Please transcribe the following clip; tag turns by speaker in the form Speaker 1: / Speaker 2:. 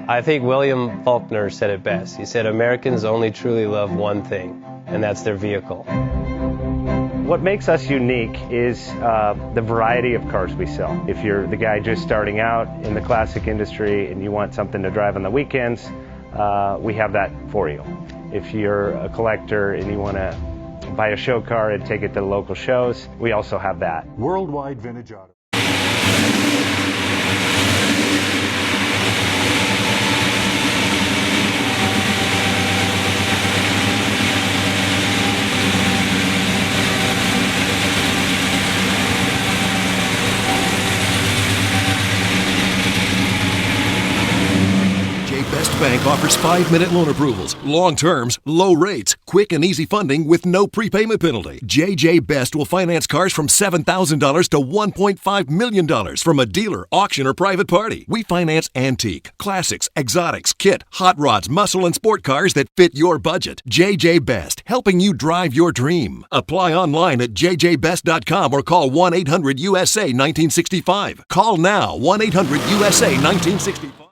Speaker 1: I think William Faulkner said it best. He said, Americans only truly love one thing, and that's their vehicle.
Speaker 2: What makes us unique is the variety of cars we sell. If you're the guy just starting out in the classic industry and you want something to drive on the weekends, we have that for you. If you're a collector and you want to buy a show car and take it to the local shows, we also have that.
Speaker 3: Worldwide Vintage Auto.
Speaker 4: Best Bank offers 5-minute loan approvals, long terms, low rates, quick and easy funding with no prepayment penalty. JJ Best will finance cars from $7,000 to $1.5 million from a dealer, auction, or private party. We finance antique, classics, exotics, kit, hot rods, muscle, and sport cars that fit your budget. JJ Best, helping you drive your dream. Apply online at jjbest.com or call 1-800-USA-1965. Call now, 1-800-USA-1965.